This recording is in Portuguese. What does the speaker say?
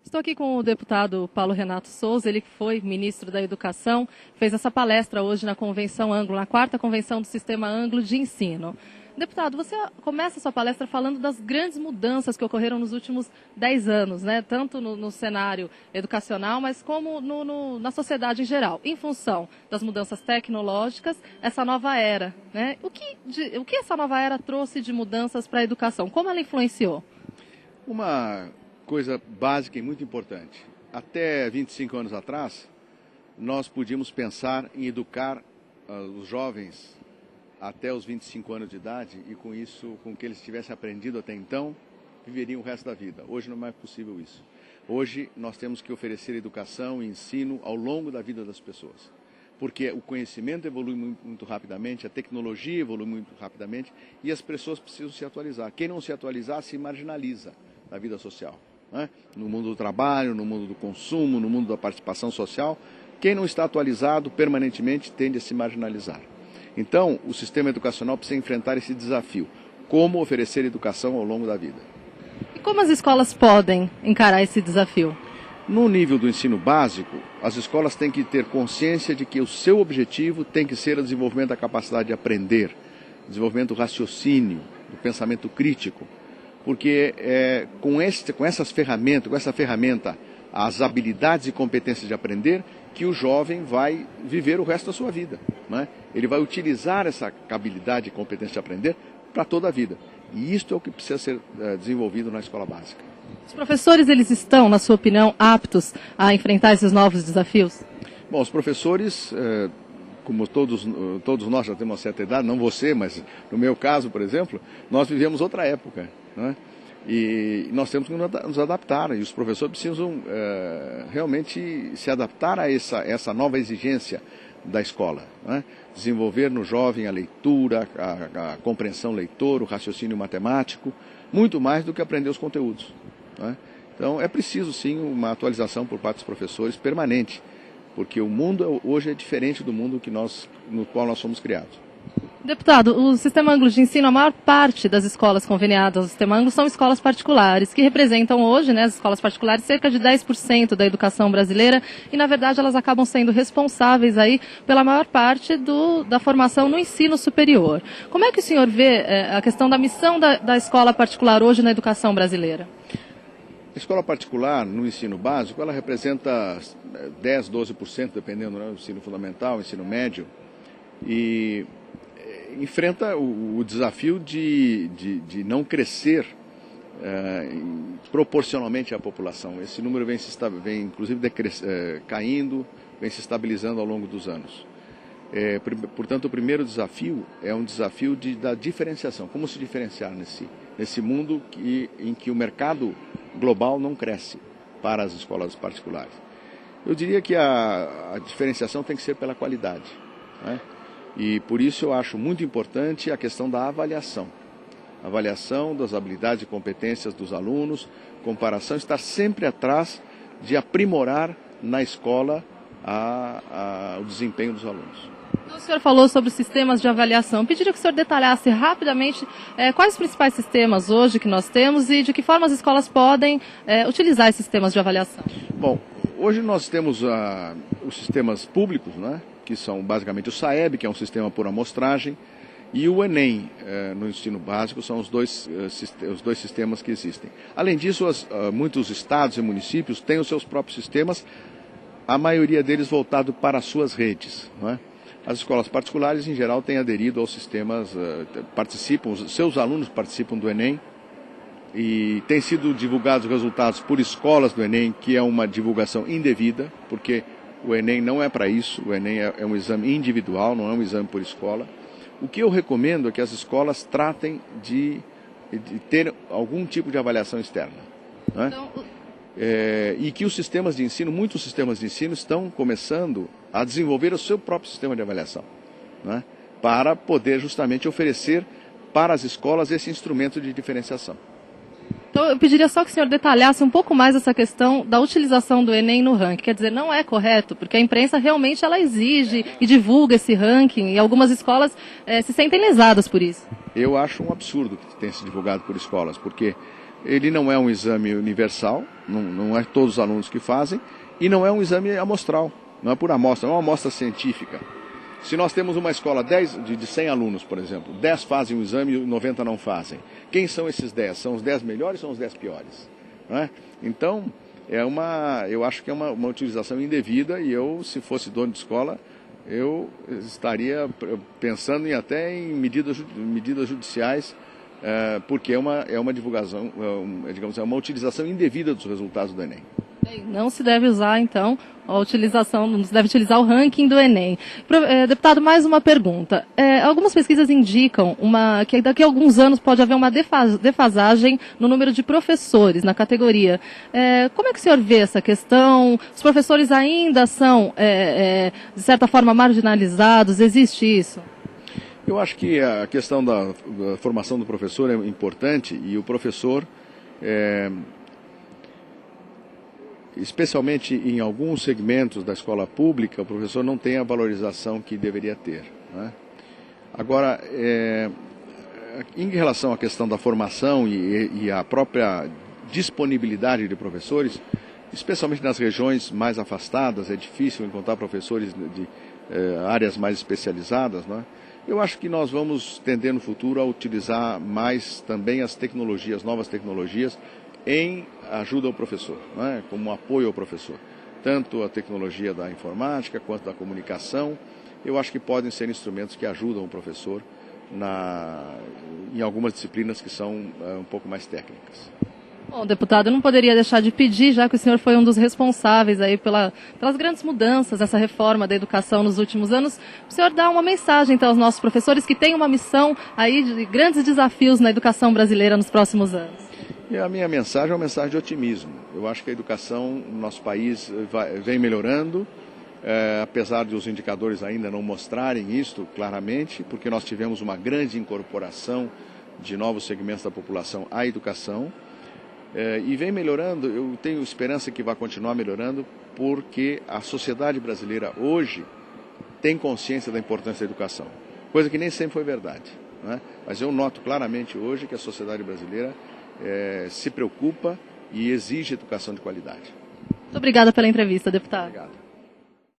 Estou aqui com o deputado Paulo Renato Souza, ele que foi ministro da Educação, fez essa palestra hoje na Convenção Anglo, na 4ª Convenção do Sistema Anglo de Ensino. Deputado, você começa a sua palestra falando das grandes mudanças que ocorreram nos últimos 10 anos, né? Tanto no cenário educacional, mas como na sociedade em geral, em função das mudanças tecnológicas, essa nova era, né? O que essa nova era trouxe de mudanças para a educação? Como ela influenciou? Uma coisa básica e muito importante. Até 25 anos atrás, nós podíamos pensar em educar os jovens até os 25 anos de idade e com isso, com o que eles tivessem aprendido até então, viveriam o resto da vida. Hoje não é mais possível isso. Hoje nós temos que oferecer educação e ensino ao longo da vida das pessoas. Porque o conhecimento evolui muito rapidamente, a tecnologia evolui muito rapidamente e as pessoas precisam se atualizar. Quem não se atualizar se marginaliza na vida social, né? No mundo do trabalho, no mundo do consumo, no mundo da participação social. Quem não está atualizado permanentemente tende a se marginalizar. Então, o sistema educacional precisa enfrentar esse desafio. Como oferecer educação ao longo da vida. E como as escolas podem encarar esse desafio? No nível do ensino básico, as escolas têm que ter consciência de que o seu objetivo tem que ser o desenvolvimento da capacidade de aprender, desenvolvimento do raciocínio, do pensamento crítico. Porque com essa ferramenta, as habilidades e competências de aprender, que o jovem vai viver o resto da sua vida, né? Ele vai utilizar essa habilidade e competência de aprender para toda a vida. E isto é o que precisa ser desenvolvido na escola básica. Os professores, eles estão, na sua opinião, aptos a enfrentar esses novos desafios? Bom, os professores, como todos nós já temos uma certa idade, não você, mas no meu caso, por exemplo, nós vivemos outra época, né? E nós temos que nos adaptar, e os professores precisam realmente se adaptar a essa nova exigência da escola, né? Desenvolver no jovem a leitura, a compreensão leitora, o raciocínio matemático, muito mais do que aprender os conteúdos, né? Então é preciso sim uma atualização por parte dos professores permanente, porque o mundo hoje é diferente do mundo no qual nós fomos criados. Deputado, o Sistema Anglo de Ensino, a maior parte das escolas conveniadas ao Sistema Anglo são escolas particulares, que representam hoje, né, as escolas particulares, cerca de 10% da educação brasileira e, na verdade, elas acabam sendo responsáveis aí pela maior parte da formação no ensino superior. Como é que o senhor vê a questão da missão da escola particular hoje na educação brasileira? A escola particular, no ensino básico, ela representa 10%, 12%, dependendo do ensino fundamental, ensino médio, e enfrenta o desafio de não crescer proporcionalmente à população. Esse número vem inclusive caindo, vem se estabilizando ao longo dos anos. Portanto, o primeiro desafio é um desafio da diferenciação. Como se diferenciar nesse mundo em que o mercado global não cresce para as escolas particulares? Eu diria que a diferenciação tem que ser pela qualidade, né? E por isso eu acho muito importante a questão da avaliação. Avaliação das habilidades e competências dos alunos, comparação, estar sempre atrás de aprimorar na escola o desempenho dos alunos. O senhor falou sobre os sistemas de avaliação. Eu pediria que o senhor detalhasse rapidamente quais os principais sistemas hoje que nós temos e de que forma as escolas podem utilizar esses sistemas de avaliação. Bom, hoje nós temos os sistemas públicos, né, que são basicamente o SAEB, que é um sistema por amostragem, e o Enem, no ensino básico, são os dois sistemas que existem. Além disso, muitos estados e municípios têm os seus próprios sistemas, a maioria deles voltado para as suas redes, não é? As escolas particulares, em geral, têm aderido aos sistemas, seus alunos participam do Enem, e têm sido divulgados os resultados por escolas do Enem, que é uma divulgação indevida, porque o Enem não é para isso, o Enem é um exame individual, não é um exame por escola. O que eu recomendo é que as escolas tratem de ter algum tipo de avaliação externa, né? E que os sistemas de ensino, muitos sistemas de ensino estão começando a desenvolver o seu próprio sistema de avaliação, né? Para poder justamente oferecer para as escolas esse instrumento de diferenciação. Então, eu pediria só que o senhor detalhasse um pouco mais essa questão da utilização do Enem no ranking. Quer dizer, não é correto, porque a imprensa realmente ela exige e divulga esse ranking, e algumas escolas se sentem lesadas por isso. Eu acho um absurdo que tenha se divulgado por escolas, porque ele não é um exame universal, não é todos os alunos que fazem, e não é um exame amostral, não é por amostra, não é uma amostra científica. Se nós temos uma escola de 100 alunos, por exemplo, 10 fazem o exame e 90 não fazem. Quem são esses 10? São os 10 melhores ou são os 10 piores? Não é? Então, eu acho que é uma utilização indevida e eu, se fosse dono de escola, eu estaria pensando até em medidas judiciais, porque é uma divulgação, digamos, é uma utilização indevida dos resultados do Enem. Não se deve usar, então, não se deve utilizar o ranking do Enem. Deputado, mais uma pergunta. Algumas pesquisas indicam que daqui a alguns anos pode haver uma defasagem no número de professores na categoria. Como é que o senhor vê essa questão? Os professores ainda são, de certa forma, marginalizados? Existe isso? Eu acho que a questão da formação do professor é importante e o professor, especialmente em alguns segmentos da escola pública, o professor não tem a valorização que deveria ter, né? Agora, em relação à questão da formação e a própria disponibilidade de professores, especialmente nas regiões mais afastadas, é difícil encontrar professores de áreas mais especializadas, né? Eu acho que nós vamos tender no futuro a utilizar mais também as tecnologias, novas tecnologias, em ajuda ao professor, né? Como um apoio ao professor. Tanto a tecnologia da informática quanto da comunicação, eu acho que podem ser instrumentos que ajudam o professor em algumas disciplinas que são um pouco mais técnicas. Bom, deputado, eu não poderia deixar de pedir, já que o senhor foi um dos responsáveis aí pelas grandes mudanças dessa reforma da educação nos últimos anos, o senhor dá uma mensagem então, aos nossos professores que têm uma missão aí de grandes desafios na educação brasileira nos próximos anos. E a minha mensagem é uma mensagem de otimismo. Eu acho que a educação no nosso país vem melhorando, apesar de os indicadores ainda não mostrarem isto claramente, porque nós tivemos uma grande incorporação de novos segmentos da população à educação. E vem melhorando, eu tenho esperança que vai continuar melhorando, porque a sociedade brasileira hoje tem consciência da importância da educação, coisa que nem sempre foi verdade, né? Mas eu noto claramente hoje que a sociedade brasileira se preocupa e exige educação de qualidade. Muito obrigada pela entrevista, deputado. Obrigado.